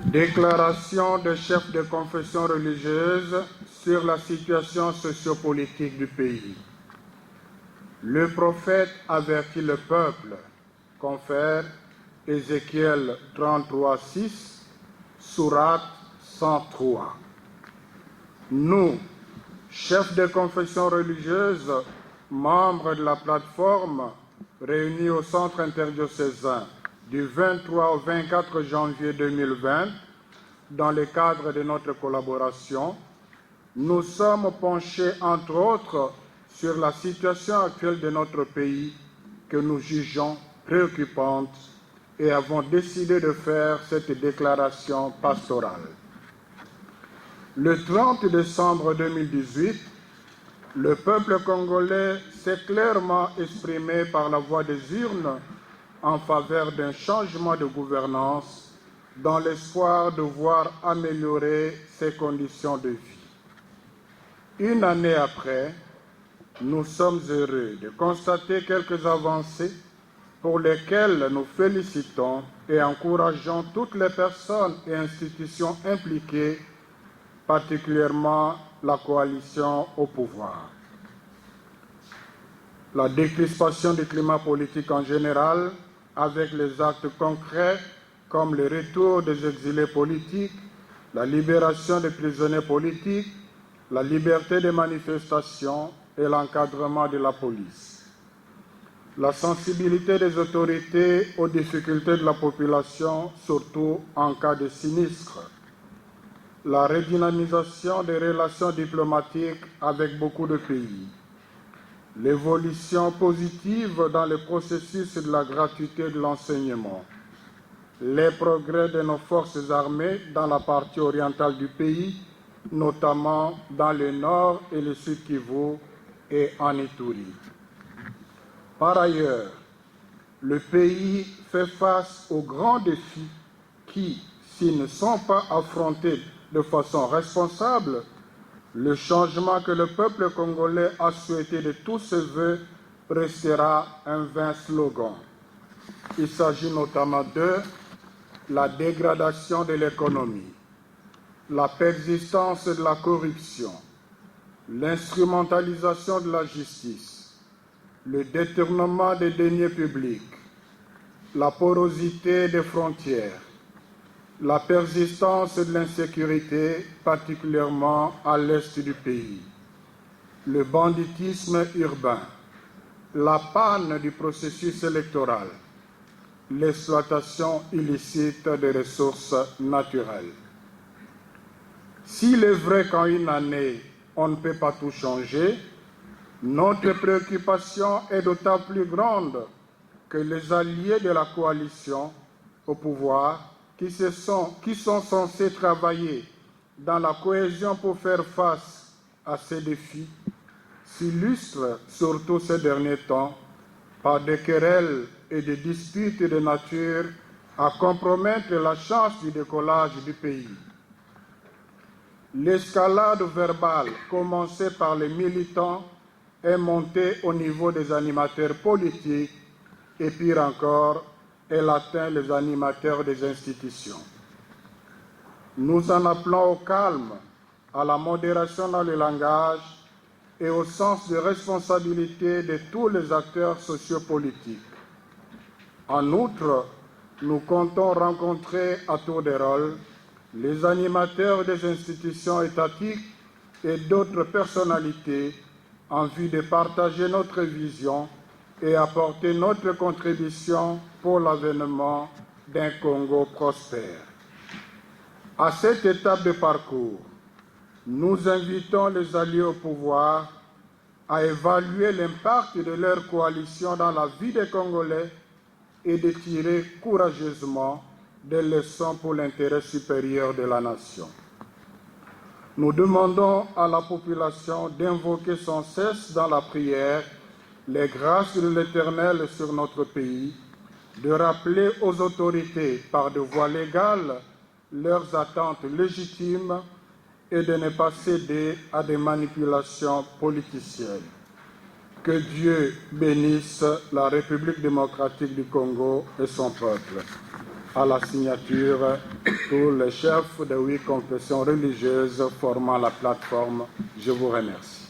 Déclaration des chefs de confession religieuse sur la situation sociopolitique du pays. Le prophète avertit le peuple, confère Ézéchiel 33, 6, sourate 103. Nous, chefs de confession religieuse, membres de la plateforme réunis au centre interdiocésain du 23 au 24 janvier 2020, dans le cadre de notre collaboration, nous sommes penchés, entre autres, sur la situation actuelle de notre pays que nous jugeons préoccupante et avons décidé de faire cette déclaration pastorale. Le 30 décembre 2018, le peuple congolais s'est clairement exprimé par la voie des urnes en faveur d'un changement de gouvernance dans l'espoir de voir améliorer ses conditions de vie. Une année après, nous sommes heureux de constater quelques avancées pour lesquelles nous félicitons et encourageons toutes les personnes et institutions impliquées, particulièrement la coalition au pouvoir. La décrispation du climat politique en général, avec les actes concrets comme le retour des exilés politiques, la libération des prisonniers politiques, la liberté de manifestation et l'encadrement de la police. La sensibilité des autorités aux difficultés de la population, surtout en cas de sinistre. La redynamisation des relations diplomatiques avec beaucoup de pays. L'évolution positive dans le processus de la gratuité de l'enseignement, les progrès de nos forces armées dans la partie orientale du pays, notamment dans le nord et le sud Kivu et en Ituri. Par ailleurs, le pays fait face aux grands défis qui, s'ils ne sont pas affrontés de façon responsable, le changement que le peuple congolais a souhaité de tous ses voeux restera un vain slogan. Il s'agit notamment de la dégradation de l'économie, la persistance de la corruption, l'instrumentalisation de la justice, le détournement des deniers publics, la porosité des frontières, la persistance de l'insécurité, particulièrement à l'est du pays, le banditisme urbain, la panne du processus électoral, l'exploitation illicite des ressources naturelles. S'il est vrai qu'en une année, on ne peut pas tout changer, notre préoccupation est d'autant plus grande que les alliés de la coalition au pouvoir qui sont censés travailler dans la cohésion pour faire face à ces défis s'illustrent surtout ces derniers temps par des querelles et des disputes de nature à compromettre la chance du décollage du pays. L'escalade verbale commencée par les militants est montée au niveau des animateurs politiques et pire encore, elle atteint les animateurs des institutions. Nous en appelons au calme, à la modération dans le langage et au sens de responsabilité de tous les acteurs sociopolitiques. En outre, nous comptons rencontrer à tour de rôle les animateurs des institutions étatiques et d'autres personnalités en vue de partager notre vision et apporter notre contribution pour l'avènement d'un Congo prospère. À cette étape de parcours, nous invitons les alliés au pouvoir à évaluer l'impact de leur coalition dans la vie des Congolais et de tirer courageusement des leçons pour l'intérêt supérieur de la nation. Nous demandons à la population d'invoquer sans cesse dans la prière les grâces de l'Éternel sur notre pays, de rappeler aux autorités par de voies légales leurs attentes légitimes et de ne pas céder à des manipulations politiciennes. Que Dieu bénisse la République démocratique du Congo et son peuple. à la signature tous les chefs de 8 confessions religieuses formant la plateforme. Je vous remercie.